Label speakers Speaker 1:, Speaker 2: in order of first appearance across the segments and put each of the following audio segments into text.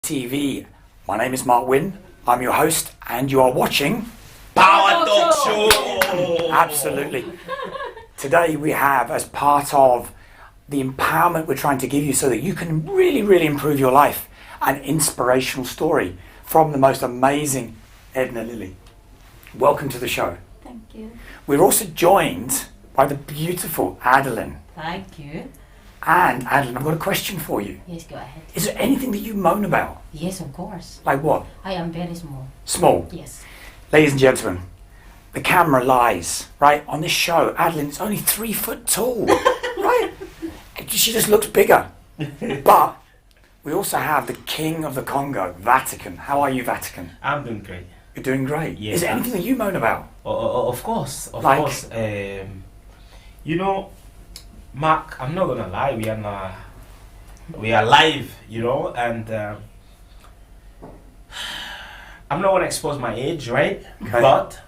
Speaker 1: TV. My name is Mark Wynn. I'm your host, and you are watching
Speaker 2: Power Talk Show.
Speaker 1: Absolutely. Today we have, as part of the empowerment we're trying to give you so that you can really improve your life, an inspirational story from the most amazing Edna Lilley. Welcome to the show.
Speaker 3: Thank you.
Speaker 1: We're also joined by the beautiful Adeline.
Speaker 2: Thank you.
Speaker 1: And Adeline, I've got a question for you.
Speaker 2: Yes, go ahead.
Speaker 1: Is there anything that you moan about?
Speaker 2: Yes, of course.
Speaker 1: Like what?
Speaker 2: I am very small.
Speaker 1: Small.
Speaker 2: Yes.
Speaker 1: Ladies and gentlemen, the camera lies, right? On this show, Adeline is only 3 foot tall, right? She just looks bigger. But we also have the King of the Congo, Vatican. How are you, Vatican?
Speaker 4: I'm doing great.
Speaker 1: You're doing great.
Speaker 4: Yes,
Speaker 1: Is there anything that you moan about?
Speaker 4: Of course, of
Speaker 1: Like?
Speaker 4: course. You know, Mark, I'm not gonna lie. We are live, you know, and I'm not gonna expose my age, right?
Speaker 1: Okay.
Speaker 4: But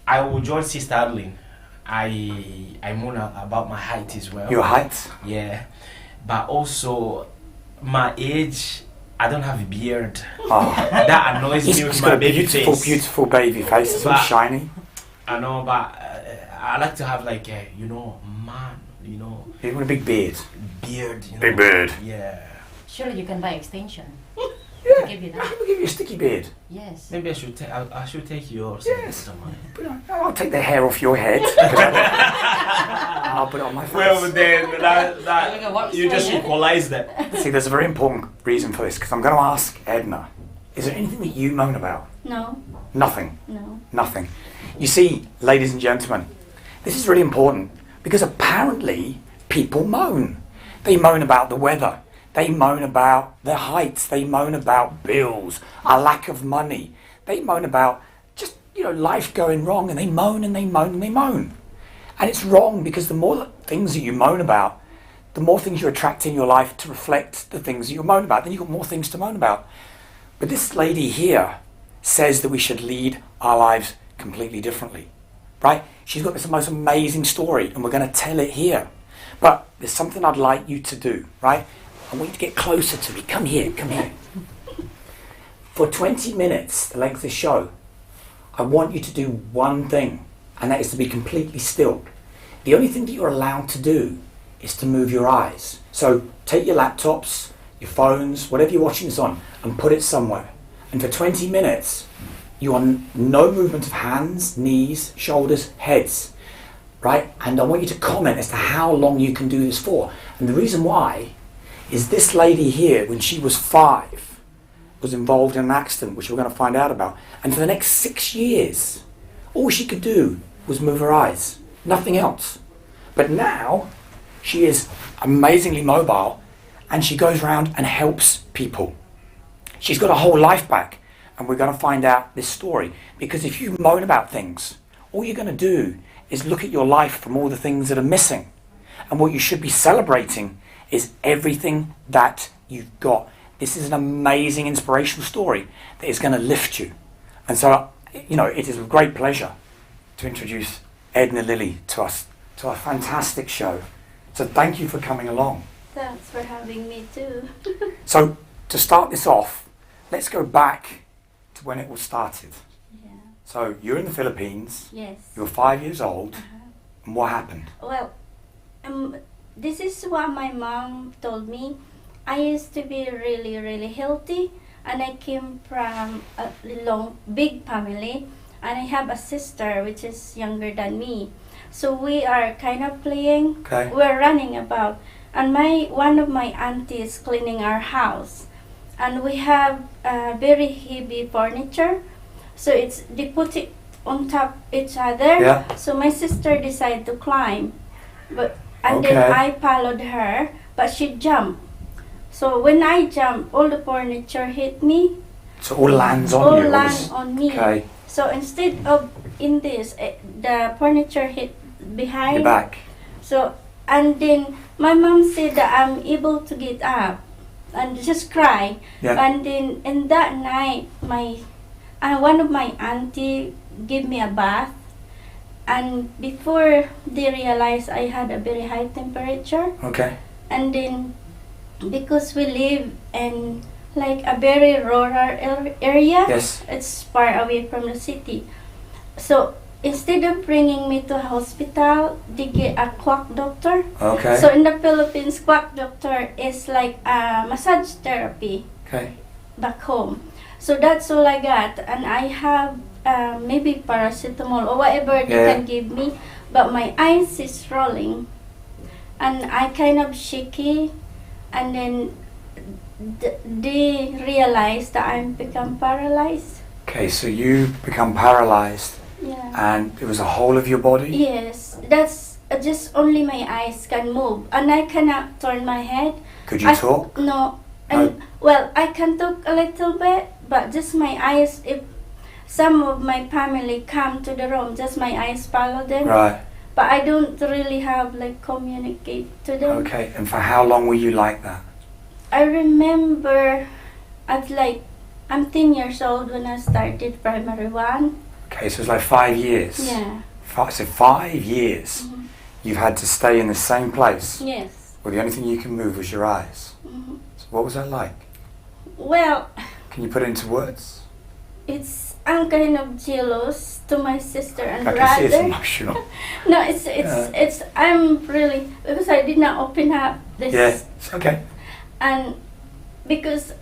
Speaker 4: I will join Sister Adeline. I moan about my height as well.
Speaker 1: Your height?
Speaker 4: Yeah, but also my age. I don't have a beard.
Speaker 1: Oh.
Speaker 4: That annoys me
Speaker 1: He's
Speaker 4: with
Speaker 1: got
Speaker 4: my
Speaker 1: a
Speaker 4: baby
Speaker 1: beautiful,
Speaker 4: face.
Speaker 1: beautiful baby face. It's all
Speaker 4: But-
Speaker 1: shiny.
Speaker 4: I know, but I like to have like a, man,
Speaker 1: You want a big beard.
Speaker 4: beard.
Speaker 1: Big beard.
Speaker 4: Yeah.
Speaker 2: Surely you can buy extension.
Speaker 1: Yeah.
Speaker 2: To give you that.
Speaker 1: We'll give you a sticky beard.
Speaker 2: Yes.
Speaker 4: Maybe I should take. I should take yours.
Speaker 1: Yes.
Speaker 4: Don't mind.
Speaker 1: But I'll take the hair off your head. And I'll put it on my face.
Speaker 4: Well, then
Speaker 2: Like a wax
Speaker 4: you just
Speaker 2: fire.
Speaker 4: equalize that.
Speaker 1: See, there's a very important reason for this, because I'm going to ask Edna, is there anything that you moan about?
Speaker 3: No,
Speaker 1: Nothing.
Speaker 3: no.
Speaker 1: Nothing. You see, ladies and gentlemen, this is really important because apparently people moan. They moan about the weather. They moan about their heights. They moan about bills, a lack of money. They moan about just, life going wrong, and they moan and they moan and they moan. And it's wrong, because the more things that you moan about, the more things you attract in your life to reflect the things that you moan about. Then you've got more things to moan about. But this lady here says that we should lead our lives completely differently, right? She's got this most amazing story, and we're going to tell it here. But there's something I'd like you to do, right? I want you to get closer to me. Come here, come here. For 20 minutes, the length of the show, I want you to do one thing, and that is to be completely still. The only thing that you're allowed to do is to move your eyes. So take your laptops, your phones, whatever you're watching this on, and put it somewhere. And for 20 minutes, you are no movement of hands, knees, shoulders, heads, right? And I want you to comment as to how long you can do this for. And the reason why is this lady here, when she was 5, was involved in an accident, which we're going to find out about. And for the next 6 years, all she could do was move her eyes, nothing else. But now, she is amazingly mobile, and she goes around and helps people. She's got a whole life back, and we're going to find out this story. Because if you moan about things, all you're going to do is look at your life from all the things that are missing. And what you should be celebrating is everything that you've got. This is an amazing, inspirational story that is going to lift you. And so, it is with great pleasure to introduce Edna Lilley to us, to our fantastic show. So thank you for coming along.
Speaker 3: Thanks for having me too.
Speaker 1: So to start this off, let's go back to when it all started.
Speaker 3: Yeah.
Speaker 1: So you're in the Philippines,
Speaker 3: Yes.
Speaker 1: you're 5 years old,
Speaker 3: Uh-huh.
Speaker 1: and what happened?
Speaker 3: Well, this is what my mom told me. I used to be really healthy, and I came from a big family, and I have a sister which is younger than me. So we are kind of playing.
Speaker 1: Okay.
Speaker 3: We're running about, and one of my aunties cleaning our house, and we have very heavy furniture, so they put it on top each other.
Speaker 1: Yeah.
Speaker 3: So my sister decided to climb, and
Speaker 1: Okay.
Speaker 3: then I followed her, but she jumped. So when I jumped, all the furniture hit me.
Speaker 1: So all lands on
Speaker 3: all
Speaker 1: you?
Speaker 3: land on me.
Speaker 1: Okay,
Speaker 3: So instead of in this, the furniture hit behind.
Speaker 1: you're back.
Speaker 3: So, and then my mom said that I'm able to get up and just cry.
Speaker 1: Yeah.
Speaker 3: And then in that night, one of my auntie gave me a bath. And before they realized I had a very high temperature,
Speaker 1: Okay.
Speaker 3: and then because we live in like a very rural area.
Speaker 1: Yes.
Speaker 3: It's far away from the city. So instead of bringing me to a hospital, they get a quack doctor.
Speaker 1: Okay.
Speaker 3: So in the Philippines, quack doctor is like a massage therapy
Speaker 1: Okay.
Speaker 3: back home. So that's all I got, and I have maybe paracetamol or whatever they
Speaker 1: Yeah.
Speaker 3: can give me, but my eyes is rolling, and I kind of shaky, and then they realize that I'm become paralyzed.
Speaker 1: Okay, so you become paralyzed,
Speaker 3: Yeah.
Speaker 1: and it was the whole of your body?
Speaker 3: Yes, that's just only my eyes can move, and I cannot turn my head.
Speaker 1: Could you talk?
Speaker 3: No, and well, I can talk a little bit, but just my eyes. If some of my family come to the room, just my eyes follow them.
Speaker 1: Right.
Speaker 3: But I don't really have like communicate to them.
Speaker 1: Okay, and for how long were you like that?
Speaker 3: I remember, I'm 10 years old when I started primary one.
Speaker 1: Okay, so it's like 5 years.
Speaker 3: Yeah.
Speaker 1: So 5 years
Speaker 3: Mhm.
Speaker 1: you've had to stay in the same place
Speaker 3: Yes.
Speaker 1: where the only thing you can move was your eyes.
Speaker 3: Mhm.
Speaker 1: So what was that like?
Speaker 3: Well,
Speaker 1: Can you put it into words?
Speaker 3: I'm kind of jealous to my sister and
Speaker 1: I can see it's
Speaker 3: brother.
Speaker 1: emotional.
Speaker 3: No, I'm really, because I did not open up this.
Speaker 1: Yeah, it's okay.
Speaker 3: And because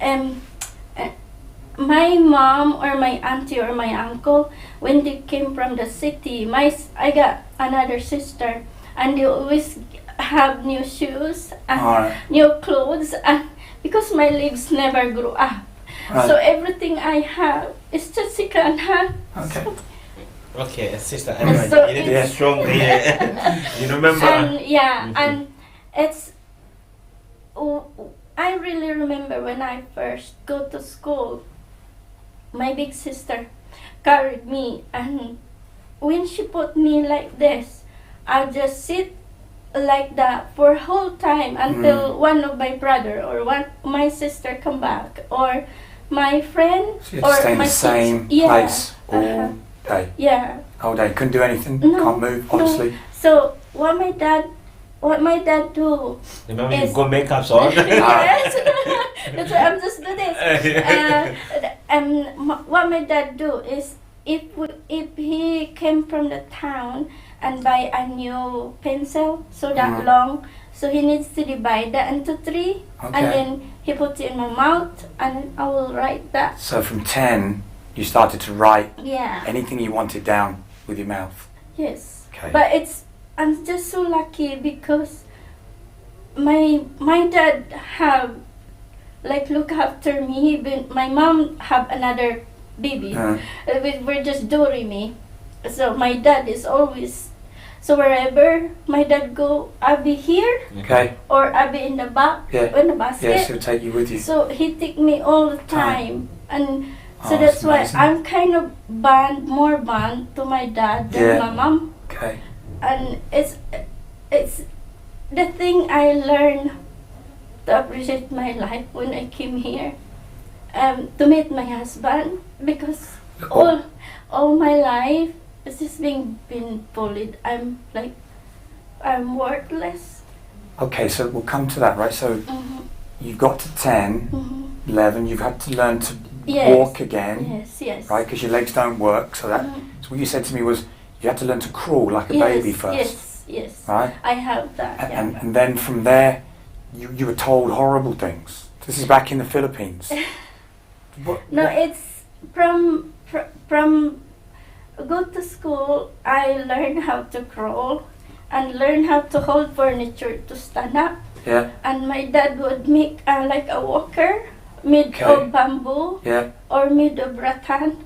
Speaker 3: my mom or my auntie or my uncle, when they came from the city, I got another sister, and they always have new shoes and
Speaker 1: Alright.
Speaker 3: new clothes, and because my legs never grew up,
Speaker 1: Right.
Speaker 3: so everything I have is just second hand.
Speaker 1: Okay.
Speaker 4: Okay, sister,
Speaker 3: And
Speaker 4: Edna,
Speaker 3: so
Speaker 4: you need to
Speaker 1: it's-
Speaker 4: be strong. Yeah. You remember?
Speaker 3: And yeah,
Speaker 4: Mhm.
Speaker 3: and it's. I really remember when I first go to school, my big sister carried me, and when she put me like this, I just sit like that for whole time until one of my brother or my sister come back, or my friend,
Speaker 1: So you had to
Speaker 3: or
Speaker 1: stay in
Speaker 3: my
Speaker 1: the same
Speaker 3: teacher. Yeah.
Speaker 1: place all
Speaker 3: Uh-huh.
Speaker 1: day?
Speaker 3: Yeah.
Speaker 1: Whole day? Couldn't do anything?
Speaker 3: No,
Speaker 1: Can't move,
Speaker 3: no.
Speaker 1: honestly?
Speaker 3: So what my dad do?
Speaker 4: Remember
Speaker 3: Yes.
Speaker 4: you got makeup on?
Speaker 3: Yes. That's why I'm just do this. What my dad do is if he came from the town and buy a new pencil so that
Speaker 1: Mhm.
Speaker 3: long, so he needs to divide that into 3, and
Speaker 1: Okay.
Speaker 3: then he put it in my mouth, and I will write that.
Speaker 1: So from 10, you started to write
Speaker 3: Yeah.
Speaker 1: anything you wanted down with your mouth?
Speaker 3: Yes.
Speaker 1: Okay.
Speaker 3: But I'm just so lucky because my dad have look after me. My mom have another baby. We're just doing me. So my dad is always, so wherever my dad go, I'll be here
Speaker 1: Okay.
Speaker 3: or I'll be in the back,
Speaker 1: Yeah.
Speaker 3: in the
Speaker 1: Yeah,
Speaker 3: basket.
Speaker 1: so take you with you.
Speaker 3: So he take me all the time, and so
Speaker 1: Oh,
Speaker 3: that's why
Speaker 1: amazing.
Speaker 3: I'm kind of more bond to my dad than
Speaker 1: Yeah.
Speaker 3: my mom.
Speaker 1: Okay.
Speaker 3: And it's the thing I learned to appreciate my life when I came here, to meet my husband, because all my life it's just been bullied. I'm worthless.
Speaker 1: Okay, so we'll come to that, right? So
Speaker 3: Mhm,
Speaker 1: you've got to 10,
Speaker 3: mhm.
Speaker 1: 11, you've had to learn to
Speaker 3: Yes.
Speaker 1: walk again,
Speaker 3: Yes.
Speaker 1: right? Because your legs don't work. So that,
Speaker 3: Mhm.
Speaker 1: so what you said to me was you had to learn to crawl like a
Speaker 3: Yes,
Speaker 1: baby first,
Speaker 3: Yes.
Speaker 1: right?
Speaker 3: I have that. Yeah.
Speaker 1: And then from there, you were told horrible things. This is back in the Philippines.
Speaker 3: No, it's from go to school. I learned how to crawl and learn how to hold furniture to stand up.
Speaker 1: Yeah,
Speaker 3: And my dad would make like a walker made
Speaker 1: Okay.
Speaker 3: of bamboo
Speaker 1: yeah.
Speaker 3: or made of rattan,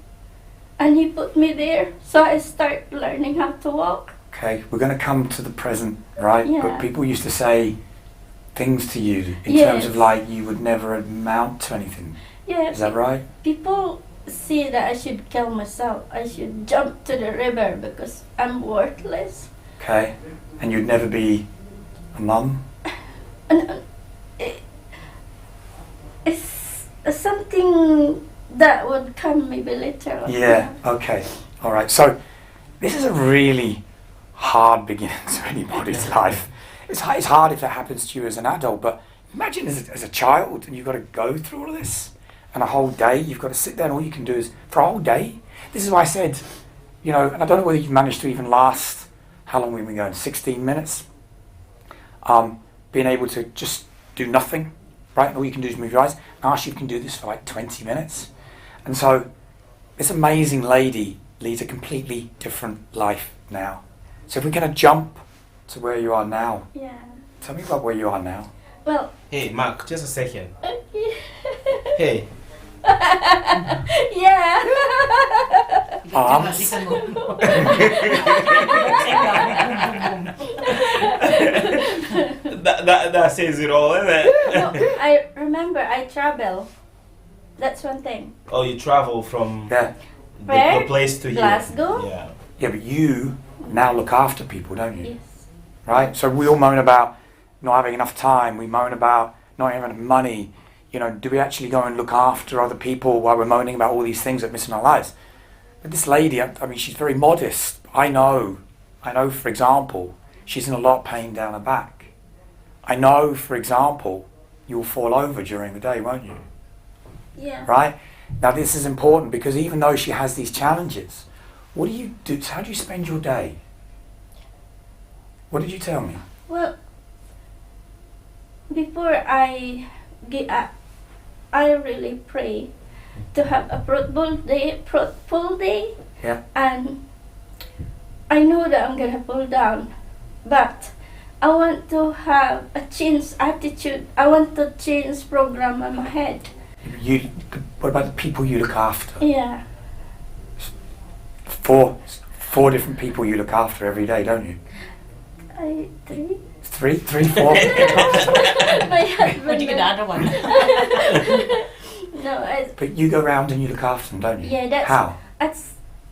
Speaker 3: and he put me there. So I start learning how to walk.
Speaker 1: Okay, we're going to come to the present, right?
Speaker 3: Yeah.
Speaker 1: But people used to say things to you in
Speaker 3: Yes.
Speaker 1: terms of like you would never amount to anything.
Speaker 3: Yeah,
Speaker 1: Is that right?
Speaker 3: people see that I should kill myself. I should jump to the river because I'm worthless.
Speaker 1: Okay, and you'd never be a mum?
Speaker 3: And it's something that would come maybe later on.
Speaker 1: Yeah, okay. All right. So this is a really hard beginning to anybody's life. It's hard if it happens to you as an adult, but imagine as a child and you've got to go through all of this. and a whole day, you've got to sit there and all you can do is, for a whole day, this is why I said, you know, and I don't know whether you've managed to even last, how long have we been going, 16 minutes? Being able to just do nothing, right? And all you can do is move your eyes. And ask you if you can do this for like 20 minutes. And so this amazing lady leads a completely different life now. So if we're going to jump to where you are now,
Speaker 3: Yeah.
Speaker 1: tell me about where you are now.
Speaker 3: Well,
Speaker 4: Hey, Mark, just a second. Hey,
Speaker 3: yeah.
Speaker 1: Arms.
Speaker 4: that says it all, isn't it?
Speaker 3: No, I remember I travel. That's one thing.
Speaker 4: Oh, you travel from
Speaker 1: Yeah,
Speaker 3: Where?
Speaker 4: the place to here.
Speaker 3: Glasgow?
Speaker 4: Yeah.
Speaker 1: yeah, but you now look after people, don't you?
Speaker 3: Yes.
Speaker 1: Right? So we all moan about not having enough time. We moan about not having enough money. You know, do we actually go and look after other people while we're moaning about all these things that miss in our lives? But this lady, I mean, she's very modest. I know, for example, she's in a lot of pain down her back. I know, for example, you'll fall over during the day, won't you?
Speaker 3: Yeah.
Speaker 1: Right? Now this is important because even though she has these challenges, what do you do? How do you spend your day? What did you tell me?
Speaker 3: Well, before I get up, I really pray to have a fruitful day.
Speaker 1: Yeah.
Speaker 3: And I know that I'm gonna fall down, but I want to have a change attitude. I want to change program in my head.
Speaker 1: What about the people you look after?
Speaker 3: Yeah.
Speaker 1: Four different people you look after every day, don't you?
Speaker 3: Three.
Speaker 1: Three, four.
Speaker 3: My husband.
Speaker 2: But you get the other one.
Speaker 3: No,
Speaker 1: But you go around and you look after them, don't you?
Speaker 3: Yeah, that's-
Speaker 1: How?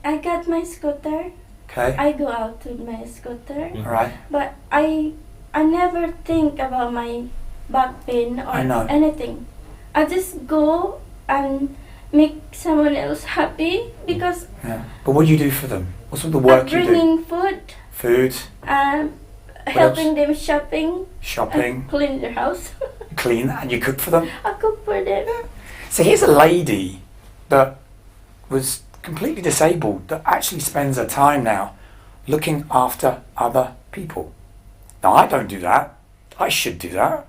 Speaker 3: I got my scooter.
Speaker 1: Okay.
Speaker 3: I go out with my scooter,
Speaker 1: All right.
Speaker 3: but I never think about my back pain or
Speaker 1: I know.
Speaker 3: anything. I just go and make someone else happy because
Speaker 1: Yeah. But what do you do for them? What's all the
Speaker 3: I'm
Speaker 1: work you do?
Speaker 3: bringing food
Speaker 1: Food,
Speaker 3: and helping them shopping
Speaker 1: shopping,
Speaker 3: and clean their house.
Speaker 1: clean, and you cook for them.
Speaker 3: I cook for them.
Speaker 1: So here's a lady that was completely disabled that actually spends her time now looking after other people. Now I don't do that. I should do that.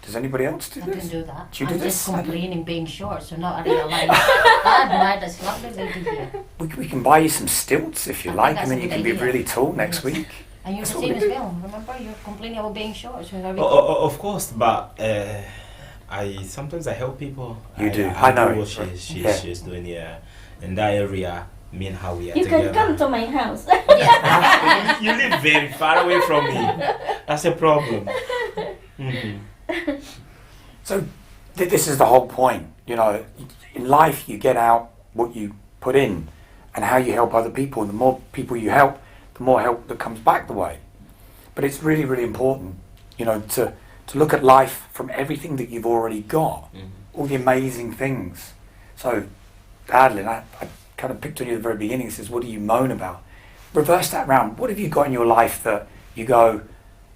Speaker 1: Does anybody else do
Speaker 2: I
Speaker 1: this?
Speaker 2: can do that.
Speaker 1: Do you do
Speaker 2: I'm
Speaker 1: this?
Speaker 2: just complaining being short, so now I realize I admire this lovely lady here.
Speaker 1: We can buy you some stilts if you
Speaker 2: I think
Speaker 1: like,
Speaker 2: that's
Speaker 1: and then
Speaker 2: a
Speaker 1: you
Speaker 2: good
Speaker 1: can be
Speaker 2: idea.
Speaker 1: really tall next
Speaker 2: Yes.
Speaker 1: week.
Speaker 2: And you're
Speaker 1: That's
Speaker 2: the
Speaker 1: what
Speaker 2: same
Speaker 1: we
Speaker 2: as
Speaker 1: do.
Speaker 2: well. Remember, you're complaining about being short, so very
Speaker 4: Of course, but I sometimes I help people.
Speaker 1: You do. I know.
Speaker 4: do what
Speaker 1: Yeah.
Speaker 4: she's doing here in that area. Me and how we are
Speaker 3: You
Speaker 4: together.
Speaker 3: can come to my house.
Speaker 2: Yeah.
Speaker 4: You live very far away from me. That's a problem. Mhm.
Speaker 1: So this is the whole point. You know, in life you get out what you put in, and how you help other people. And the more people you help, the more help that comes back the way. But it's really, really important, you know, to look at life from everything that you've already got, all the amazing things. So, Adeline, I kind of picked on you at the very beginning. It says, what do you moan about? Reverse that round. What have you got in your life that you go,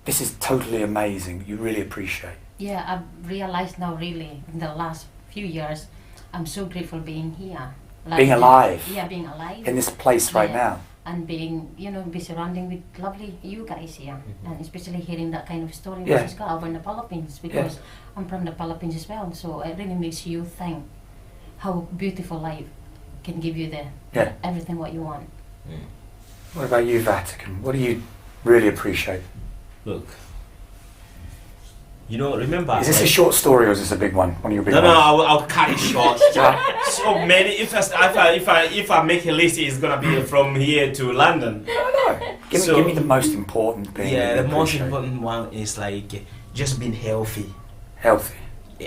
Speaker 1: this is totally amazing, you really appreciate?
Speaker 2: Yeah, I've realized now really in the last few years, I'm so grateful being here.
Speaker 1: Being alive.
Speaker 2: Yeah, being alive.
Speaker 1: In this place right
Speaker 2: Yeah.
Speaker 1: now.
Speaker 2: And being, be surrounding with lovely you guys here. And especially hearing that kind of story
Speaker 1: Yeah.
Speaker 2: which is got over in the Philippines, because I'm from the Philippines as well. So it really makes you think how beautiful life can give you
Speaker 1: Yeah.
Speaker 2: everything what you want.
Speaker 1: What about you, Vatican? What do you really appreciate?
Speaker 4: Look, remember.
Speaker 1: Is this a short story or is this a big one? One of your big
Speaker 4: No,
Speaker 1: ones?
Speaker 4: I'll cut it short. So many. If I make a list, it's gonna be from here to London.
Speaker 1: No. Give me the most important thing.
Speaker 4: Yeah,
Speaker 1: that
Speaker 4: the
Speaker 1: you
Speaker 4: most
Speaker 1: appreciate.
Speaker 4: important one is like just being healthy.
Speaker 1: Healthy.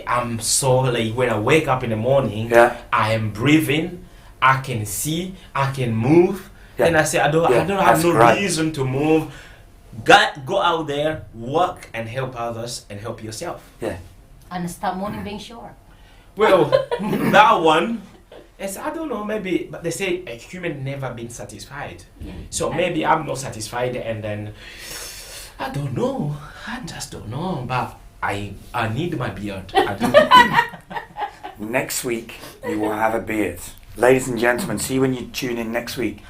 Speaker 4: I'm so like when I wake up in the morning,
Speaker 1: Yeah.
Speaker 4: I am breathing, I can see, I can move.
Speaker 1: Yeah.
Speaker 4: And I say I don't
Speaker 1: Yeah,
Speaker 4: have
Speaker 1: that's
Speaker 4: no
Speaker 1: great.
Speaker 4: reason to move. Go out there, work and help others and help yourself.
Speaker 1: Yeah.
Speaker 2: And stop mourning being short.
Speaker 4: Well, that one is I don't know, maybe, but they say a human never been satisfied.
Speaker 2: Yeah.
Speaker 4: So maybe I'm not satisfied, and then I don't know. I just don't know. But I need my beard. I do.
Speaker 1: Next week, you will have a beard. Ladies and gentlemen, see when you tune in next week.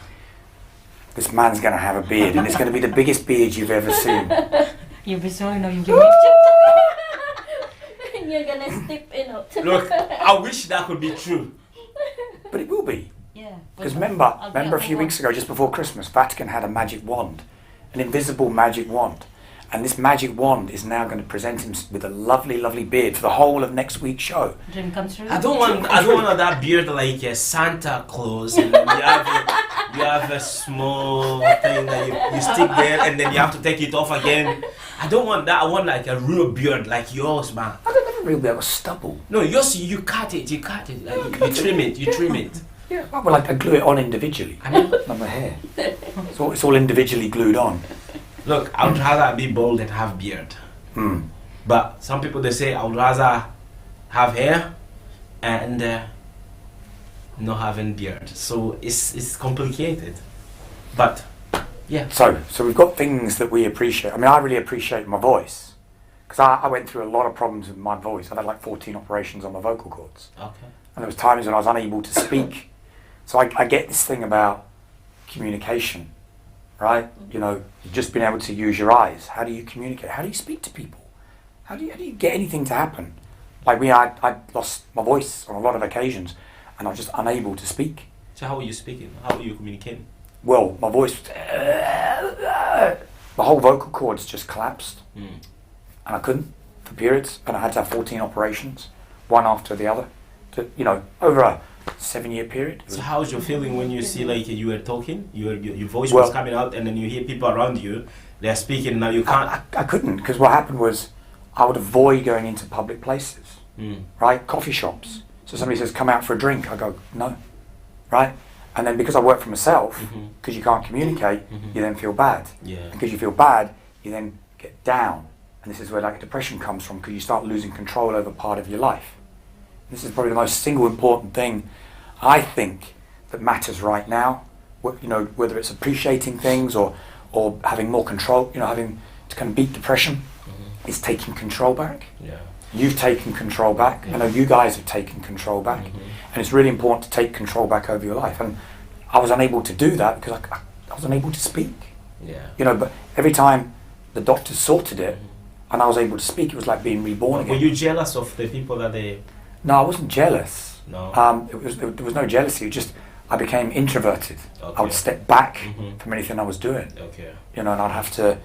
Speaker 1: This man's going to have a beard, and it's going to be the biggest beard you've ever seen.
Speaker 2: You'll be sorry now, you'll be
Speaker 3: You're gonna step in it.
Speaker 4: Look, I wish that could be true.
Speaker 1: But it will be.
Speaker 2: Yeah.
Speaker 1: Because
Speaker 2: I'll
Speaker 1: remember
Speaker 2: be
Speaker 1: a few
Speaker 2: at
Speaker 1: weeks ago, just before Christmas, Vatican had a magic wand, an invisible magic wand. And this magic wand is now going to present him with a lovely, lovely beard for the whole of next week's show.
Speaker 2: Dream comes true.
Speaker 4: I don't want that beard like a Santa Claus, and then you have a small thing that you stick there, and then you have to take it off again. I don't want that. I want like a real beard, like yours, man.
Speaker 1: I don't have a real beard, with stubble.
Speaker 4: No, yours, you cut it, like, you trim it.
Speaker 1: Yeah, well, I glue it on individually.
Speaker 4: I mean,
Speaker 1: On my hair. It's all individually glued on.
Speaker 4: look, I would rather be bald than have beard.
Speaker 1: Hmm.
Speaker 4: But some people, they say I would rather have hair and not having beard. So it's complicated. But yeah.
Speaker 1: So we've got things that we appreciate. I mean, I really appreciate my voice. Because I went through a lot of problems with my voice. I had like 14 operations on my vocal cords.
Speaker 4: Okay.
Speaker 1: And there was times when I was unable to speak. So I get this thing about communication, right? You know, just being able to use your eyes. How do you communicate? How do you speak to people? How do you get anything to happen? Like I lost my voice on a lot of occasions, and I was just unable to speak.
Speaker 4: So how are you speaking? How are you communicating?
Speaker 1: Well, my voice, the whole vocal cords just collapsed, and I couldn't for periods, and I had to have 14 operations, one after the other, over a 7-year period.
Speaker 4: So how's your feeling when you see like you were talking, your voice was coming out, and then you hear people around you, they're speaking, now you can't?
Speaker 1: I couldn't, because what happened was I would avoid going into public places, right? Coffee shops. So somebody says, come out for a drink. I go, no, right? And then because I work for myself, because you can't communicate, you then feel bad.
Speaker 4: Yeah.
Speaker 1: Because you feel bad, you then get down. And this is where like depression comes from, because you start losing control over part of your life. This is probably the most single important thing I think that matters right now. Whether it's appreciating things or having more control, having to kind of beat depression, is taking control back.
Speaker 4: Yeah.
Speaker 1: You've taken control back. I know you guys have taken control back. And it's really important to take control back over your life. And I was unable to do that because I was unable to speak.
Speaker 4: Yeah.
Speaker 1: But every time the doctors sorted it and I was able to speak, it was like being reborn again.
Speaker 4: Were you jealous of the people that they...
Speaker 1: No, I wasn't jealous.
Speaker 4: No.
Speaker 1: There was no jealousy. It just, I became introverted.
Speaker 4: Okay.
Speaker 1: I would step back from anything I was doing.
Speaker 4: Okay.
Speaker 1: And I'd have to,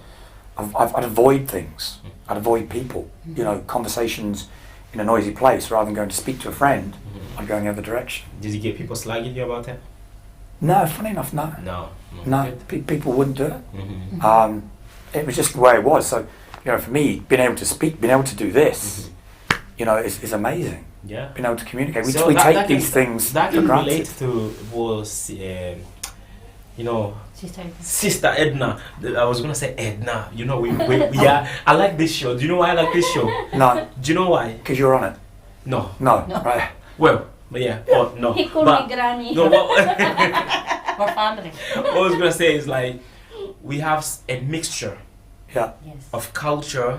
Speaker 1: I'd avoid things. I'd avoid people. Conversations in a noisy place, rather than going to speak to a friend, I'd go in the other direction.
Speaker 4: Did you get people slagging you about it?
Speaker 1: No, funny enough, no.
Speaker 4: No.
Speaker 1: People wouldn't do it. It was just the way it was. So, for me, being able to speak, being able to do this, is amazing.
Speaker 4: Yeah.
Speaker 1: Being able to communicate. We
Speaker 4: So
Speaker 1: take these things
Speaker 4: that
Speaker 1: for
Speaker 4: can
Speaker 1: granted.
Speaker 4: relate to was Sister Edna. I was gonna say Edna. We are. I like this show. Do you know why I like this show?
Speaker 1: No.
Speaker 4: Do you know why?
Speaker 1: Because you're on it.
Speaker 4: No.
Speaker 1: No. Right.
Speaker 4: Well, but yeah. Oh no.
Speaker 3: He called
Speaker 4: But-
Speaker 3: me granny.
Speaker 4: No.
Speaker 2: Or family.
Speaker 4: What I was gonna say is like we have a mixture
Speaker 1: Yeah.
Speaker 2: Yes.
Speaker 4: of culture,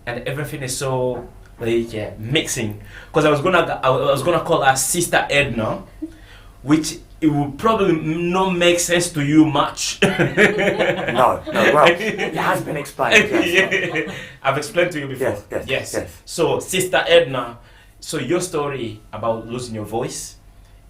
Speaker 4: and everything is so like mixing. Because I was gonna call her Sister Edna, which it will probably not make sense to you much.
Speaker 1: No. Well, it has been explained. Yes.
Speaker 4: Yeah. I've explained to you before.
Speaker 1: Yes.
Speaker 4: So Sister Edna, so your story about losing your voice,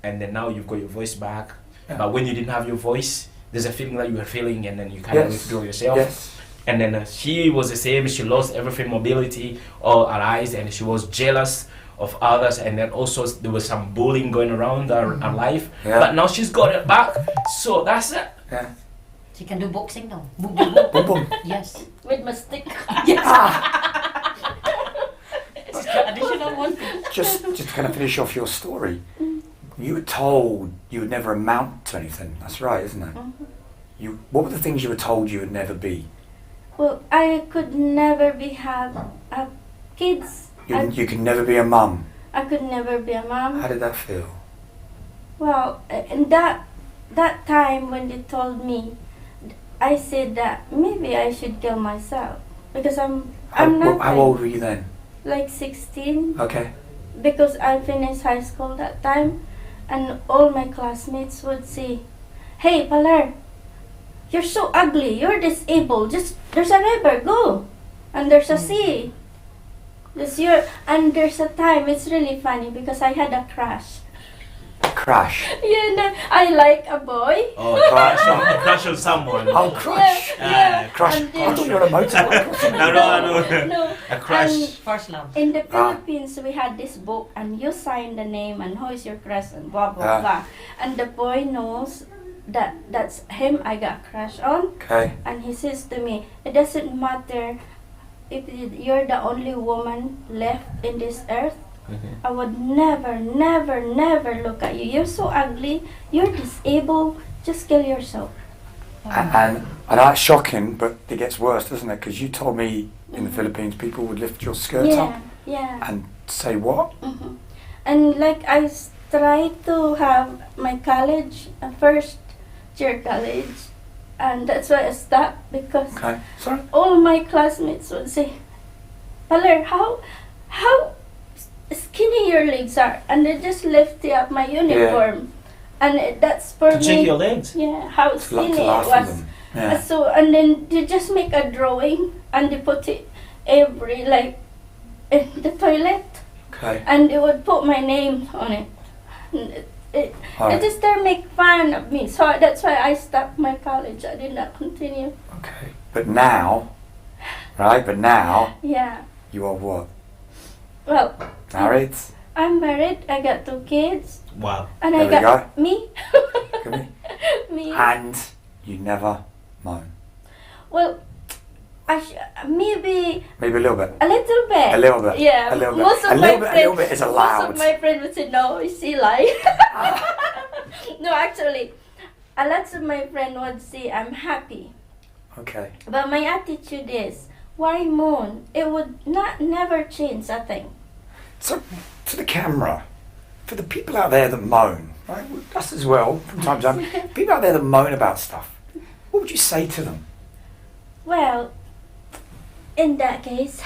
Speaker 4: and then now you've got your voice back.
Speaker 1: Yeah.
Speaker 4: But when you didn't have your voice, there's a feeling that you were feeling, and then you kind of withdraw yourself.
Speaker 1: Yes.
Speaker 4: And then she was the same. She lost everything, mobility, all her eyes, and she was jealous of others. And then also there was some bullying going around her life.
Speaker 1: Yeah.
Speaker 4: But now she's got it back. So that's it.
Speaker 1: Yeah.
Speaker 2: She can do boxing now. Boom, boom, boom.
Speaker 1: Boom, boom.
Speaker 2: Yes.
Speaker 3: With my stick.
Speaker 2: Yes. It's the additional one.
Speaker 1: Just to kind of finish off your story, you were told you would never amount to anything. That's right, isn't it? What were the things you were told you would never be?
Speaker 3: Well, I could never have kids.
Speaker 1: You could never be a mum.
Speaker 3: I could never be a mom.
Speaker 1: How did that feel?
Speaker 3: Well, in that time when they told me, I said that maybe I should kill myself because I'm not
Speaker 1: How old were you then?
Speaker 3: like 16.
Speaker 1: Okay.
Speaker 3: because I finished high school that time, and all my classmates would say, "Hey, Paler, you're so ugly. You're disabled. Just there's a river, go, and there's a sea. And there's a time. It's really funny because I had a crush.
Speaker 1: Crash.
Speaker 3: Yeah, no, I like a boy.
Speaker 4: Oh, crush on someone.
Speaker 1: Oh, crush. Crush.
Speaker 3: And
Speaker 1: I thought you were a motorbike.
Speaker 4: No. A crush.
Speaker 3: And
Speaker 2: First love.
Speaker 3: in the Philippines, we had this book, and you sign the name and who is your crush and blah blah blah. And the boy knows that that's him I got crush on,
Speaker 1: Okay.
Speaker 3: and he says to me, "It doesn't matter if you're the only woman left in this earth. I would never, never, never look at you. You're so ugly. You're disabled. Just kill yourself."
Speaker 1: And that's shocking, but it gets worse, doesn't it? Because you told me in the Philippines people would lift your skirts up
Speaker 3: Yeah.
Speaker 1: and say what?
Speaker 3: And like tried to have my college, first year college, and that's why I stopped because
Speaker 1: Okay. Sorry.
Speaker 3: all my classmates would say, "Paler, how skinny your legs are," and they just lifted up my uniform, and that's for
Speaker 4: To
Speaker 3: me.
Speaker 4: check your legs.
Speaker 3: Yeah, how
Speaker 1: It's like
Speaker 3: skinny
Speaker 1: to
Speaker 3: it
Speaker 1: laugh at
Speaker 3: was.
Speaker 1: them. Yeah.
Speaker 3: So and then they just make a drawing and they put it every like in the toilet,
Speaker 1: Okay.
Speaker 3: and they would put my name on it. And they
Speaker 1: Alright.
Speaker 3: just start make fun of me. So that's why I stopped my college. I did not continue.
Speaker 1: Okay. But now, right? But now
Speaker 3: Yeah.
Speaker 1: you are what?
Speaker 3: Well,
Speaker 1: Married?
Speaker 3: I'm married. I got 2 kids,
Speaker 4: Wow.
Speaker 3: and
Speaker 1: There
Speaker 3: I
Speaker 1: we
Speaker 3: got me.
Speaker 1: Look at me.
Speaker 3: Me.
Speaker 1: And you never moan.
Speaker 3: Well, maybe
Speaker 1: Maybe a little bit.
Speaker 3: a little bit.
Speaker 1: A little bit.
Speaker 3: Yeah.
Speaker 1: A little bit.
Speaker 3: Most of
Speaker 1: A
Speaker 3: my
Speaker 1: little bit. A little bit is
Speaker 3: Most
Speaker 1: allowed.
Speaker 3: of my friends would say, "No, it's Eli." No, actually, a lot of my friends would say I'm happy,
Speaker 1: Okay.
Speaker 3: but my attitude is, why moan? It would never change a thing.
Speaker 1: So, to the camera, for the people out there that moan, right? Us as well, from time to time, people out there that moan about stuff, what would you say to them?
Speaker 3: Well, in that case,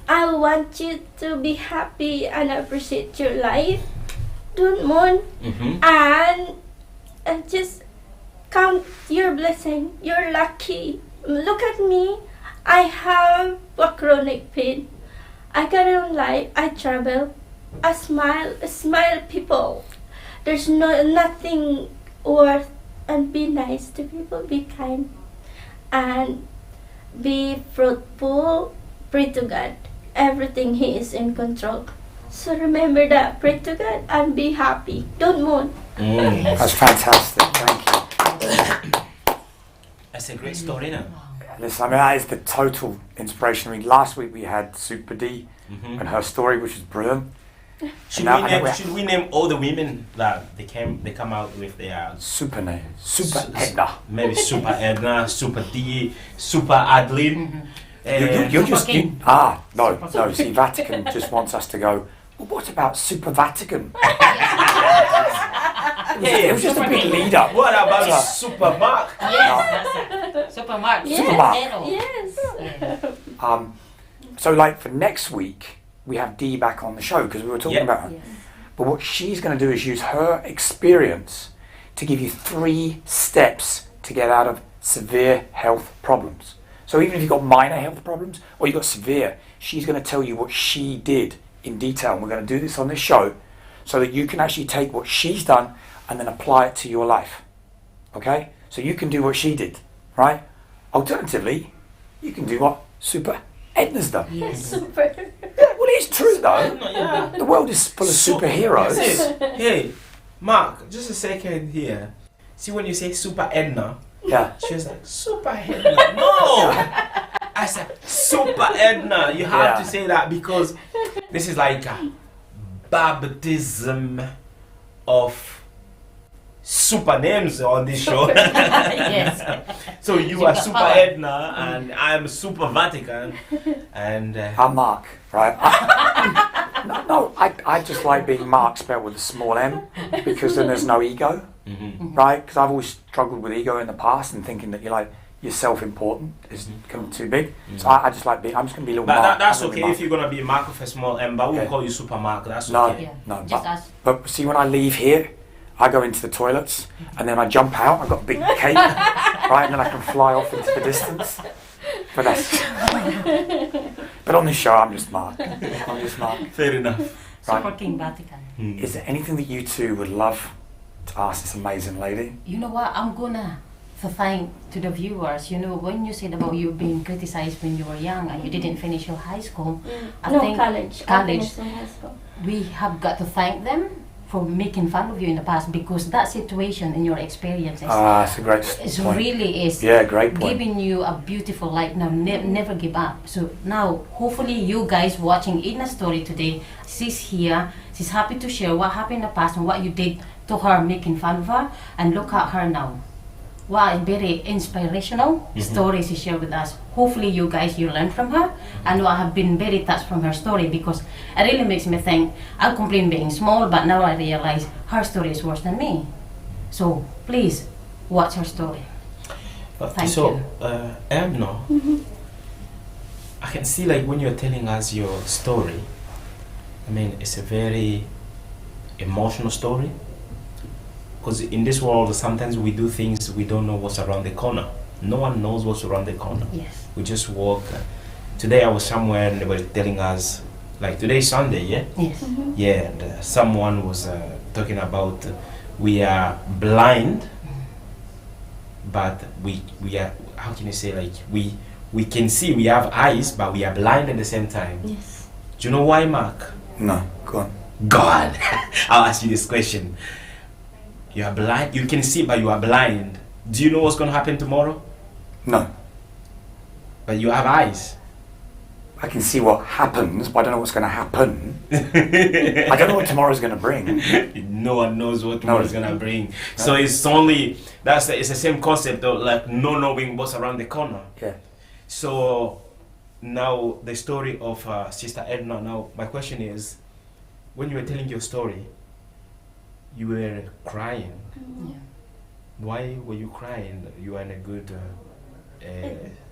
Speaker 3: I want you to be happy and appreciate your life. Don't moan and just count your blessing. You're lucky. Look at me. I have a chronic pain. I got on life. I travel. I smile people. There's nothing worth, and be nice to people. Be kind and be fruitful. Pray to God. Everything He is in control. So remember that. Pray to God and be happy. Don't moan.
Speaker 1: That's fantastic. Thank you.
Speaker 4: That's a great story, no?
Speaker 1: Listen, I mean, that is the total inspiration. I mean, last week we had Super D and her story, which was brilliant.
Speaker 4: Should
Speaker 1: Now-
Speaker 4: should we name all the women that they come out with their
Speaker 1: Super name. Super
Speaker 4: S-
Speaker 1: Edna.
Speaker 4: maybe Super Edna, Super D, Super Adeline.
Speaker 1: You're just...
Speaker 2: Super King.
Speaker 1: No. See, Vatican just wants us to go, well, what about Super Vatican? It was just a big lead up.
Speaker 4: What about Super Mark?
Speaker 2: Yes, that's it. Supermarket.
Speaker 3: Yes.
Speaker 1: Supermarket.
Speaker 3: Yes.
Speaker 2: Yeah.
Speaker 1: So, like, for next week, we have Dee back on the show because we were talking
Speaker 4: Yeah.
Speaker 1: about her.
Speaker 2: Yes.
Speaker 1: But what she's going to do is use her experience to give you 3 steps to get out of severe health problems. So even if you've got minor health problems or you've got severe, she's going to tell you what she did in detail. And we're going to do this on this show so that you can actually take what she's done and then apply it to your life. Okay? So you can do what she did, right? Alternatively, you can do what Super Edna's done.
Speaker 2: Yes.
Speaker 3: Super.
Speaker 1: Well, it's true though.
Speaker 4: Yeah.
Speaker 1: The world is full of superheroes.
Speaker 4: Hey, Mark, just a second here. See when you say Super Edna,
Speaker 1: Yeah.
Speaker 4: she was like, Super Edna. No! I said, Super Edna. You have
Speaker 1: Yeah.
Speaker 4: to say that because this is like a baptism of super names on this show.
Speaker 2: Yes.
Speaker 4: So you are
Speaker 2: Super
Speaker 4: Super
Speaker 2: power.
Speaker 4: Edna and I'm Super Vatican. And
Speaker 1: I'm Mark, right? I just like being Mark spelled with a small m because then there's no ego, right? Because I've always struggled with ego in the past and thinking that you're like, you're self-important is become too big. So I just like I'm just gonna be a little
Speaker 4: But
Speaker 1: Mark.
Speaker 4: that's
Speaker 1: I'm gonna be
Speaker 4: okay
Speaker 1: Mark.
Speaker 4: if you're gonna be Mark of a small M, but we'll
Speaker 1: Yeah.
Speaker 4: call you Super Mark. That's
Speaker 1: No.
Speaker 4: okay.
Speaker 2: Yeah.
Speaker 1: No,
Speaker 2: Just us.
Speaker 1: but see, when I leave here, I go into the toilets and then I jump out. I've got a big cape, right, and then I can fly off into the distance. But that's. But on this show, I'm just Mark. I'm just Mark.
Speaker 4: Fair enough.
Speaker 2: Super King Vatican.
Speaker 1: Is there anything that you two would love to ask this amazing lady?
Speaker 2: You know what? I'm gonna thank to the viewers. You know, when you said about you being criticized when you were young and you didn't finish your high school, I
Speaker 3: No,
Speaker 2: think
Speaker 3: college. I
Speaker 2: college.
Speaker 3: finished in high school.
Speaker 2: we have got to thank them for making fun of you in the past, because that situation in your experiences
Speaker 1: That's a great
Speaker 2: is
Speaker 1: point.
Speaker 2: really is
Speaker 1: Yeah, great point.
Speaker 2: giving you a beautiful life. Now, never give up. So now, hopefully, you guys watching Edna's story today, she's here. She's happy to share what happened in the past and what you did to her, making fun of her, and look at her now. Wow, a very inspirational story she shared with us. Hopefully you guys, you learn from her. And I have been very touched from her story, because it really makes me think, I complain being small, but now I realize her story is worse than me. So please, watch her story. Thank you.
Speaker 4: Edna, I can see like when you're telling us your story, I mean, it's a very emotional story. Because in this world, sometimes we do things we don't know what's around the corner. No one knows what's around the corner.
Speaker 2: Yes.
Speaker 4: We just walk. Today I was somewhere and they were telling us, like today is Sunday, yeah?
Speaker 2: Yes.
Speaker 4: Yeah, and someone was talking about we are blind, but we are, how can you say, like we can see, we have eyes, but we are blind at the same time.
Speaker 3: Yes.
Speaker 4: Do you know why, Mark?
Speaker 1: No, go on.
Speaker 4: God, I'll ask you this question. You are blind, you can see, but you are blind. Do you know what's going to happen tomorrow?
Speaker 1: No.
Speaker 4: But you have eyes.
Speaker 1: I can see what happens, but I don't know what's going to happen. I don't know what tomorrow's going to bring.
Speaker 4: No one knows what tomorrow's going to bring. So it's only, it's the same concept of like no knowing what's around the corner.
Speaker 1: Yeah.
Speaker 4: So now the story of Sister Edna. Now my question is, when you were telling your story, you were crying.
Speaker 2: Yeah.
Speaker 4: Why were you crying? You are in a good,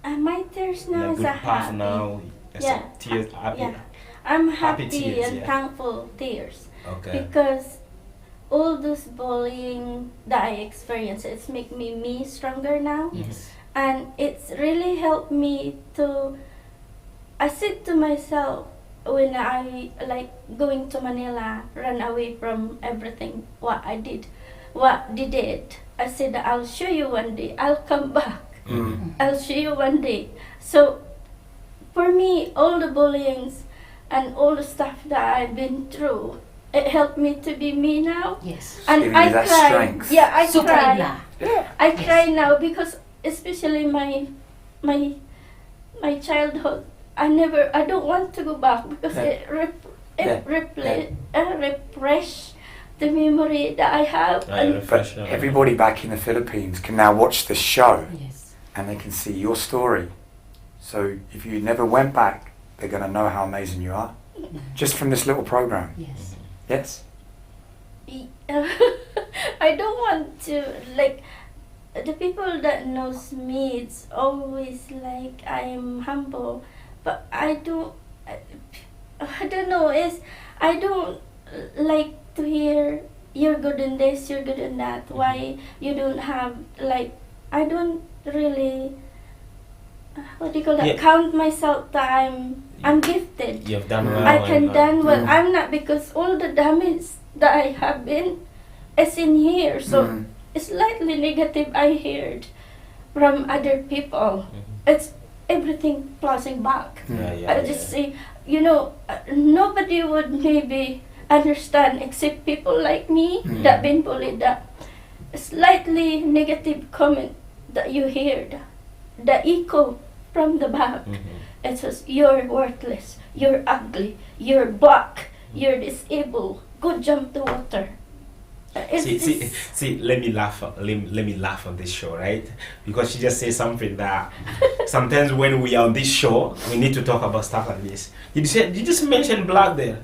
Speaker 3: My tears
Speaker 4: in
Speaker 3: now
Speaker 4: a
Speaker 3: is
Speaker 4: good
Speaker 3: a
Speaker 4: path
Speaker 3: happy.
Speaker 4: now.
Speaker 3: Yeah.
Speaker 4: Tears, happy.
Speaker 3: Yeah. I'm
Speaker 4: Happy
Speaker 3: happy
Speaker 4: tears,
Speaker 3: and
Speaker 4: yeah.
Speaker 3: thankful tears.
Speaker 4: Okay.
Speaker 3: Because all those bullying that I experienced, it's make me stronger now.
Speaker 2: Yes.
Speaker 3: And it's really helped me to, I said to myself, when I like going to Manila, run away from everything, what I did, what they did. I said, I'll show you one day, I'll come back. I'll show you one day. So for me, all the bullyings and all the stuff that I've been through, it helped me to be me now.
Speaker 2: Yes.
Speaker 3: And
Speaker 1: Giving
Speaker 3: I
Speaker 1: you that
Speaker 3: cry.
Speaker 1: strength.
Speaker 3: Yeah, I
Speaker 2: Super
Speaker 3: cry.
Speaker 2: Edna.
Speaker 3: Yeah, I
Speaker 2: Yes.
Speaker 3: cry now because especially my childhood. I don't want to go back because
Speaker 1: Yeah.
Speaker 3: refresh the memory that I have.
Speaker 1: But everybody back in the Philippines can now watch this show
Speaker 2: Yes.
Speaker 1: and they can see your story. So if you never went back, they're going to know how amazing you are. Just from this little program.
Speaker 2: Yes.
Speaker 1: Yes?
Speaker 3: I don't want to, like, the people that knows me, it's always like I am humble, but I don't know, I don't like to hear you're good in this, you're good in that, why you don't have, like, I don't really, what do you call that,
Speaker 4: Yeah.
Speaker 3: count myself that I'm gifted.
Speaker 4: You've done well.
Speaker 3: I can
Speaker 4: and,
Speaker 3: done well. I'm not, because all the damage that I have been is in here. So slightly negative I heard from other people. It's everything flashing back. I just say, nobody would maybe understand except people like me that been bullied. That slightly negative comment that you heard, the echo from the back. It says, you're worthless, you're ugly, you're black, you're disabled, go jump the water.
Speaker 4: See, let me laugh on this show, right? Because she just said something that sometimes when we are on this show, we need to talk about stuff like this. Did you just mention black there?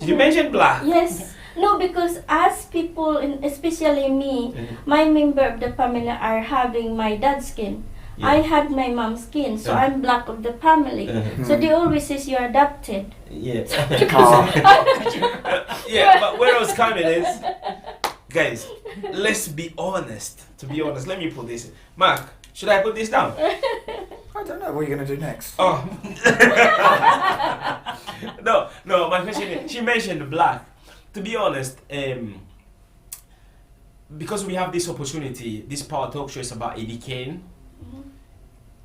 Speaker 4: Did you mention black?
Speaker 3: Yes. No, because as people, especially me, my member of the family are having my dad's skin.
Speaker 4: Yeah.
Speaker 3: I had my mom's skin, so
Speaker 4: Yeah.
Speaker 3: I'm black of the family. So they always says you're adopted.
Speaker 4: Yeah.
Speaker 1: Oh,
Speaker 4: Yeah, but where I was coming is, guys, let's be honest. To be honest, let me put this. Mark, should I put this down?
Speaker 1: I don't know what you're going to do next.
Speaker 4: Oh. No, my question is, she mentioned black. To be honest, because we have this opportunity, this Power Talk show is about educating,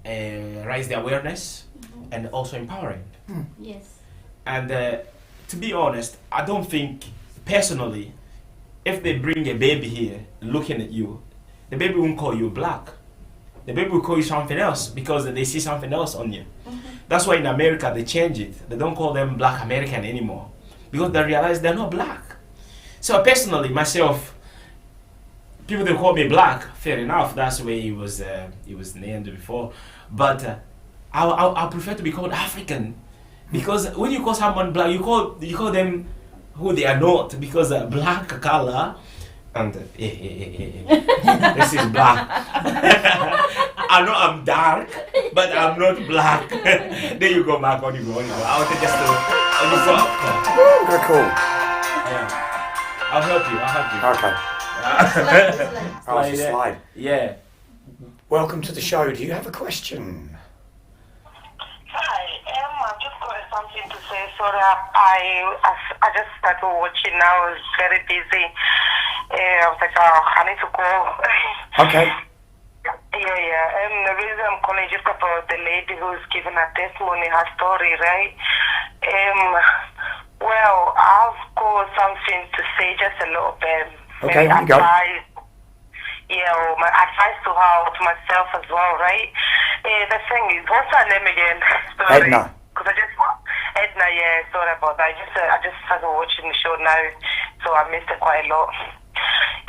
Speaker 4: raise the awareness, and also empowering.
Speaker 3: Yes.
Speaker 4: And to be honest, I don't think, personally, if they bring a baby here looking at you, the baby won't call you black. The baby will call you something else because they see something else on you. That's why in America they change it. They don't call them black American anymore because they realize they're not black. So personally, myself, people they call me black, fair enough. That's the way it was named before. But I prefer to be called African because when you call someone black, you call them who they are not because black color. And this is black. I know I'm dark, but I'm not black. There you go, Mark. On you go. I want to just
Speaker 1: Very cool.
Speaker 4: Yeah. I'll help you.
Speaker 1: Okay. Oh, it's a
Speaker 4: Slide.
Speaker 1: slide.
Speaker 4: Yeah.
Speaker 1: Welcome to the show. Do you have a question?
Speaker 5: Hi, I've just got something to say. Sorry, I just started watching now. I was very busy. I was like, I need to go.
Speaker 1: Okay.
Speaker 5: Yeah. The reason I'm calling just about the lady who's given her testimony, her story, right? Well, I've got something to say, just a little bit.
Speaker 1: Okay,
Speaker 5: Maybe
Speaker 1: you go.
Speaker 5: advice. Yeah, or my advice to her, to myself as well, right? The thing is, what's her name again? Sorry.
Speaker 1: Edna.
Speaker 5: Because Edna, yeah, sorry about that. I just started watching the show now, so I missed it quite a lot.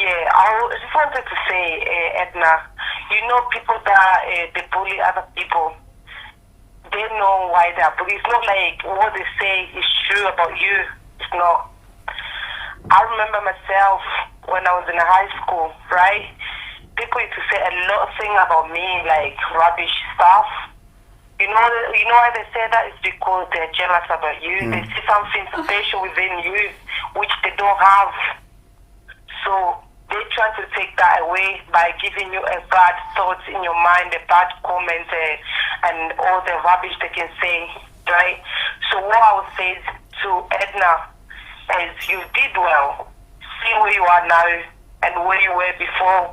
Speaker 5: Yeah, I just wanted to say, Edna, you know, people that they bully other people, they know why they are bullied. It's not like what they say is true about you. It's not. I remember myself when I was in high school, right? People used to say a lot of things about me, like rubbish stuff. You know why they say that? It's because they're jealous about you. They see something special within you, which they don't have. So they try to take that away by giving you a bad thoughts in your mind, a bad comment, and all the rubbish they can say, right? So what I would say to Edna is you did well. See where you are now and where you were before.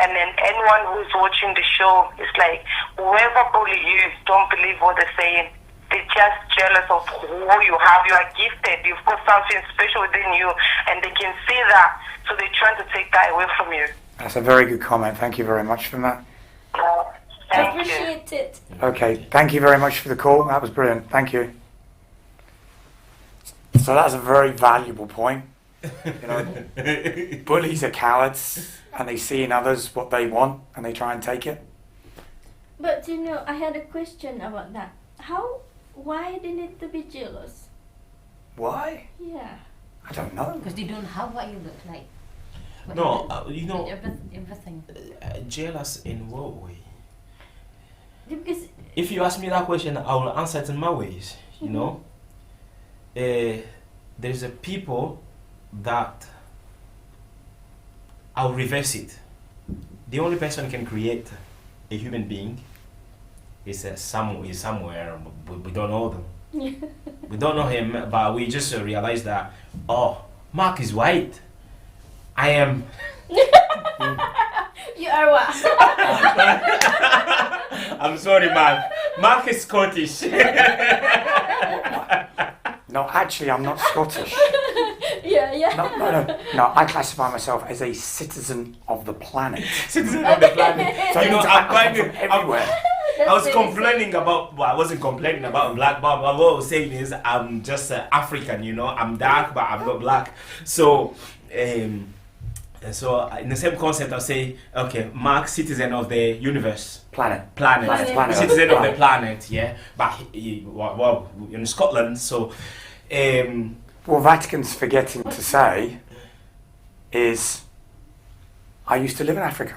Speaker 5: And then anyone who's watching the show, it's like, whoever bully you, don't believe what they're saying. They're just jealous of who you have. You are gifted. You've got something special within you, and they can see that. So they're trying to take that away from you.
Speaker 1: That's a very good comment. Thank you very much for that.
Speaker 5: Thank you.
Speaker 3: Appreciate it.
Speaker 1: Okay, thank you very much for the call. That was brilliant. Thank you. So that's a very valuable point. You know, bullies are cowards, and they see in others what they want, and they try and take it.
Speaker 3: But you know, I had a question about that. Why they need to be jealous?
Speaker 1: Why?
Speaker 3: Yeah.
Speaker 1: I don't know.
Speaker 2: Because they don't have what you look like. What
Speaker 4: No,
Speaker 2: you
Speaker 4: you know,
Speaker 2: everything.
Speaker 4: jealous in what way?
Speaker 3: Because
Speaker 4: If you ask me that question, I will answer it in my ways. You know, there's a people that I'll reverse it. The only person who can create a human being is somewhere. We don't know them. We don't know him, but we just realize that, oh, Mark is white. I am.
Speaker 3: you are what?
Speaker 4: I'm sorry, Mark. Mark is Scottish.
Speaker 1: No, actually, I'm not Scottish.
Speaker 3: yeah.
Speaker 1: No, I classify myself as a citizen of the planet.
Speaker 4: Citizen of the planet.
Speaker 1: So
Speaker 4: You know,
Speaker 1: I'm from everywhere.
Speaker 4: I was complaining about, well, I wasn't complaining about black, but what I was saying is I'm just African, you know. I'm dark, but I'm not black. So, and so in the same concept, I'll say, okay, Mark, citizen of the universe.
Speaker 1: Planet.
Speaker 4: Citizen of the planet, yeah. But, well, in Scotland, so...
Speaker 1: What Vatican's forgetting to say is, I used to live in Africa.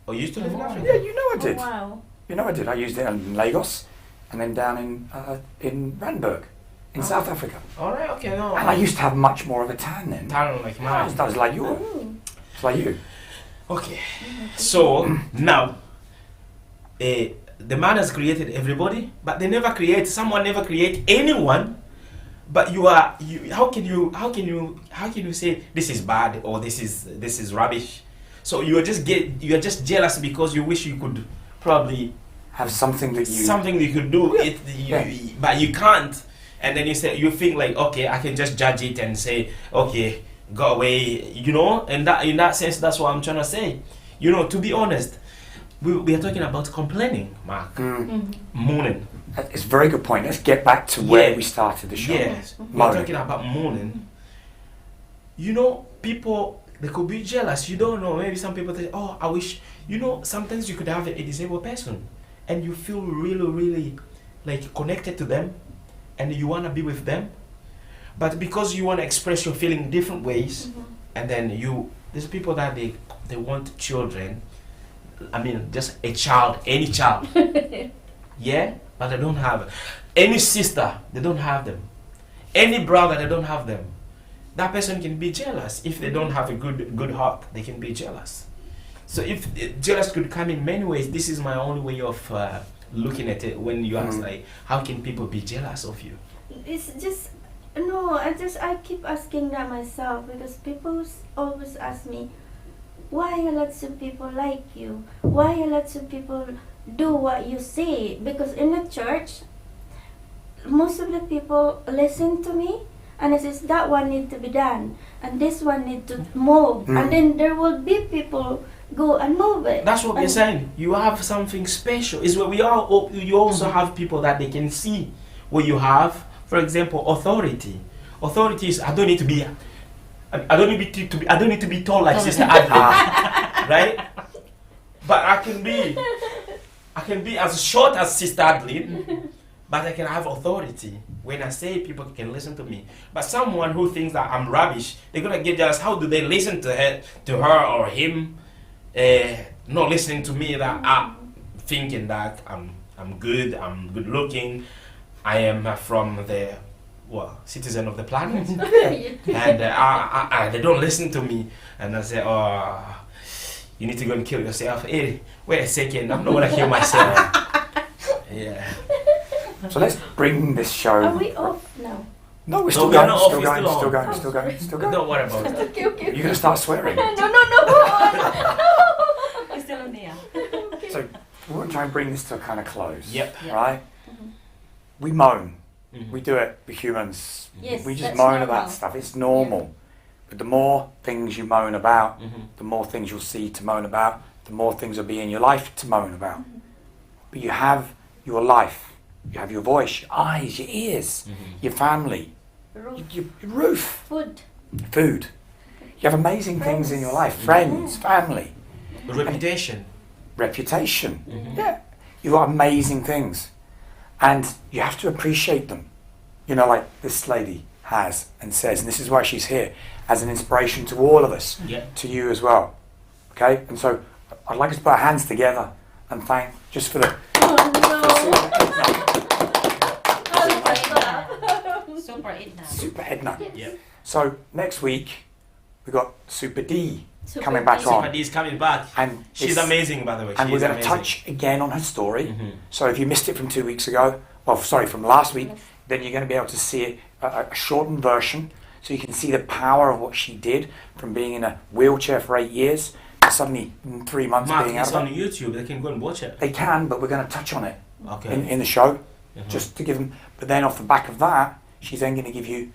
Speaker 4: Oh, you used to live in Africa?
Speaker 1: Yeah, you know I
Speaker 3: Oh,
Speaker 1: did.
Speaker 3: wow.
Speaker 1: You know I did. I used it in Lagos, and then down in Randburg, in South Africa.
Speaker 4: All right, okay, no.
Speaker 1: And I used to have much more of a tan then.
Speaker 4: Tan like mine.
Speaker 1: That was like you. It's like you.
Speaker 4: Okay, so now, the man has created everybody, but someone never create anyone. But how can you say this is bad or this is rubbish? So you are just jealous because you wish you could probably
Speaker 1: have something that
Speaker 4: you could do but you can't. And then you think like, okay, I can just judge it and say, okay, go away, and that in that sense, that's what I'm trying to say. To be honest, we are talking about complaining, Mark. Mourning.
Speaker 1: It's a very good point. Let's get back to where we started the show.
Speaker 4: Yes, we're talking about mourning. People, they could be jealous. You don't know. Maybe some people say, oh, I wish, sometimes you could have a disabled person and you feel really, really like connected to them and you want to be with them. But because you want to express your feeling in different ways, and then there's people that they want children. I mean, just a child, any child. Yeah, but they don't have it. Any sister, they don't have them. Any brother, they don't have them. That person can be jealous. If they don't have a good heart, they can be jealous. So if jealous could come in many ways, this is my only way of looking at it. When you ask like, how can people be jealous of you?
Speaker 3: It's just no. I keep asking that myself because people always ask me, why are lots of people like you? Why are lots of people do what you say? Because in the church, most of the people listen to me, and it says that one need to be done, and this one need to move, and then there will be people go and move it.
Speaker 4: That's what we're saying. You have something special. Is where you also have people that they can see what you have. For example, authority. Authority is I don't need to be told like Sister Adley, right? But I can be as short as Sister Adley, but I can have authority. When I say people can listen to me. But someone who thinks that I'm rubbish, they're gonna get jealous. How do they listen to her or him? Not listening to me, that I'm thinking that I'm good, I'm good looking, I am from the citizen of the planet, and they don't listen to me, and I say, oh, you need to go and kill yourself. Hey, wait a second, I'm not gonna kill myself. Yeah.
Speaker 1: So let's bring this show.
Speaker 3: Are we off now?
Speaker 1: No, we're still going. Still going.
Speaker 4: Don't worry about it.
Speaker 3: Okay.
Speaker 1: You're gonna start swearing.
Speaker 3: No.
Speaker 2: We're still on there.
Speaker 1: So we want to try and bring this to a kind of close.
Speaker 4: Yep.
Speaker 1: Right? We moan. We do it. We're humans.
Speaker 3: Yes,
Speaker 1: We just
Speaker 3: that's
Speaker 1: moan
Speaker 3: normal.
Speaker 1: about stuff. It's normal. But the more things you moan about, the more things you'll see to moan about, the more things will be in your life to moan about. But you have your life. You have your voice, your eyes, your ears, your family, your roof, food. You have amazing things in your life. Friends, family.
Speaker 4: Reputation.
Speaker 1: Yeah. You've got amazing things. And you have to appreciate them. Like this lady has and says, and this is why she's here, as an inspiration to all of us, to you as well. Okay? And so I'd like us to put our hands together and thank just for the... Super Edna.
Speaker 4: Yeah.
Speaker 1: So next week we've got Super D coming back on.
Speaker 4: Super D is coming back.
Speaker 1: And
Speaker 4: she's amazing, by the way.
Speaker 1: And we're going to touch again on her story. So if you missed it from 2 weeks ago, from last week, then you're going to be able to see it, a shortened version, so you can see the power of what she did from being in a wheelchair for 8 years to suddenly in 3 months
Speaker 4: Mark,
Speaker 1: being out
Speaker 4: it's
Speaker 1: of
Speaker 4: on
Speaker 1: it.
Speaker 4: YouTube. They can go and watch it.
Speaker 1: They can, but we're going to touch on it in the show, just to give them. But then off the back of that, she's then going to give you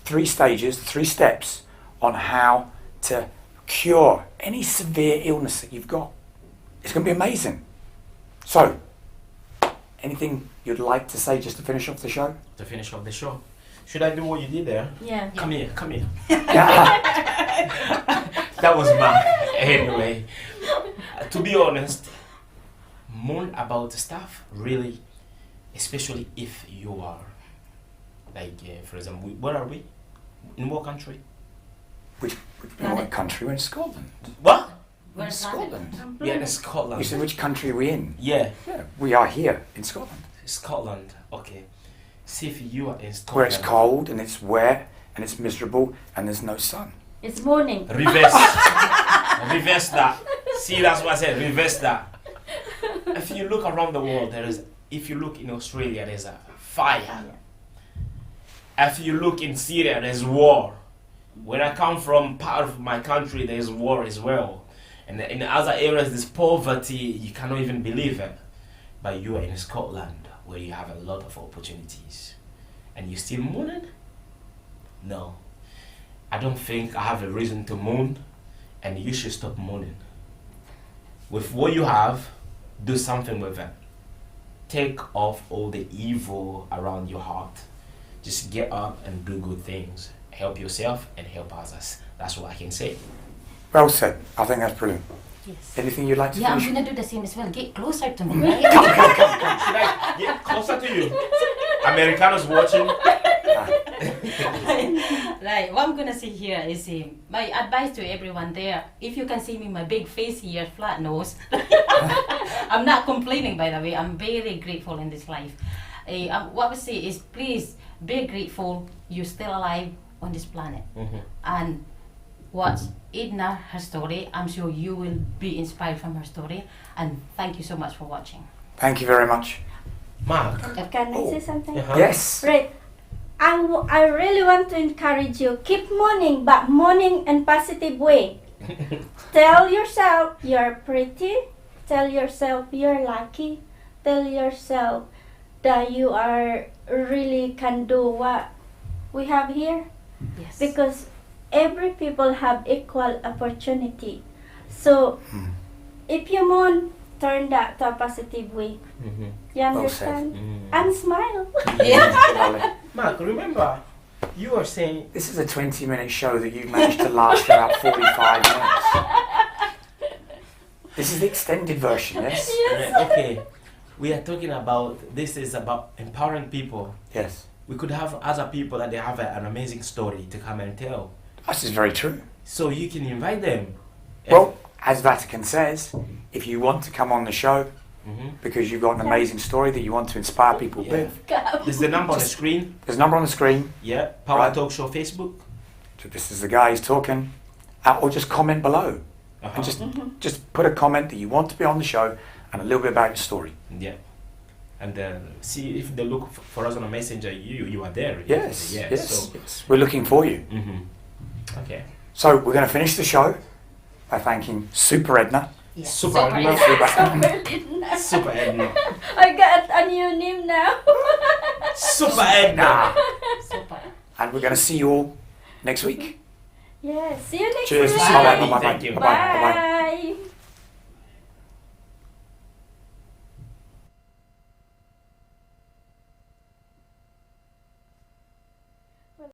Speaker 1: 3 stages, 3 steps on how to cure any severe illness that you've got. It's going to be amazing. So, anything you'd like to say just to finish off the show?
Speaker 4: To finish off the show. Should I do what you did there?
Speaker 3: Yeah.
Speaker 4: Come here. That was bad. Anyway, to be honest, mourn about stuff, really, especially if you are, like, for example, where are we? In what country?
Speaker 1: Which country? We're in Scotland.
Speaker 4: What?
Speaker 2: Where's
Speaker 1: Scotland.
Speaker 4: We are in Scotland.
Speaker 1: You said, which country are we in?
Speaker 4: Yeah,
Speaker 1: Yeah, we are here in Scotland.
Speaker 4: Scotland. Okay. See if you are in Scotland.
Speaker 1: Where it's cold and it's wet and it's miserable and there's no sun.
Speaker 3: It's morning.
Speaker 4: Reverse. Reverse that. See, that's what I said. Reverse that. If you look around the world, if you look in Australia, there's a fire. If you look in Syria, there's war. Where I come from, part of my country, there's war as well. And in other areas, there's poverty. You cannot even believe it. But you are in Scotland, where you have a lot of opportunities. And you still mourning? No. I don't think I have a reason to mourn. And you should stop mourning. With what you have, do something with it. Take off all the evil around your heart. Just get up and do good things. Help yourself and help others. That's what I can say.
Speaker 1: Well said. I think that's brilliant.
Speaker 2: Yes.
Speaker 1: Anything you'd like to
Speaker 2: Yeah, I'm
Speaker 1: finish?
Speaker 2: gonna do the same as well. Get closer to me, right?
Speaker 1: Come.
Speaker 4: Should I get closer to you? Americanos watching.
Speaker 2: Right, what I'm gonna say here is my advice to everyone there. If you can see me, my big face here, flat nose. I'm not complaining, by the way. I'm very grateful in this life. What I would say is, please be grateful you're still alive on this planet. And watch Edna, her story. I'm sure you will be inspired from her story. And thank you so much for watching.
Speaker 1: Thank you very much.
Speaker 4: Mark.
Speaker 3: Can I say something?
Speaker 4: Uh-huh.
Speaker 1: Yes.
Speaker 3: Right. I really want to encourage you. Keep mourning, but mourning in positive way. Tell yourself you're pretty. Tell yourself you're lucky. Tell yourself that you are really can do what we have here.
Speaker 2: Yes.
Speaker 3: Because every people have equal opportunity. So if you mourn, turn that to a positive way. You understand? And smile.
Speaker 1: Lovely.
Speaker 4: Mark, remember, you were saying
Speaker 1: This is a 20-minute show that you've managed to last for about 45 minutes. This is the extended version, yes?
Speaker 4: okay, we are talking about, this is about empowering people.
Speaker 1: Yes.
Speaker 4: We could have other people that they have an amazing story to come and tell.
Speaker 1: This is very true.
Speaker 4: So you can invite them.
Speaker 1: Well, as Vatican says, if you want to come on the show because you've got an amazing story that you want to inspire people with,
Speaker 4: There's the number on the screen.
Speaker 1: there's a number on the screen.
Speaker 4: Yeah, Power
Speaker 1: Right.
Speaker 4: Talk Show Facebook.
Speaker 1: So this is the guy who's talking. Or just comment below. And just put a comment that you want to be on the show and a little bit about your story.
Speaker 4: Yeah. And see if they look for us on a messenger, you are there.
Speaker 1: Yes,
Speaker 4: Yeah,
Speaker 1: yes,
Speaker 4: so,
Speaker 1: yes. We're looking for you.
Speaker 4: Okay.
Speaker 1: So we're going to finish the show by thanking Super Edna.
Speaker 2: Yes.
Speaker 4: Super Edna. Super Edna.
Speaker 3: I got a new name now.
Speaker 4: Super Edna.
Speaker 2: Super.
Speaker 1: And we're going to see you all next week.
Speaker 3: Yeah, see you next
Speaker 1: Cheers.
Speaker 3: week.
Speaker 1: Bye-bye. Bye-bye.
Speaker 4: Thank you.
Speaker 1: Bye-bye. Bye-bye.
Speaker 3: Bye.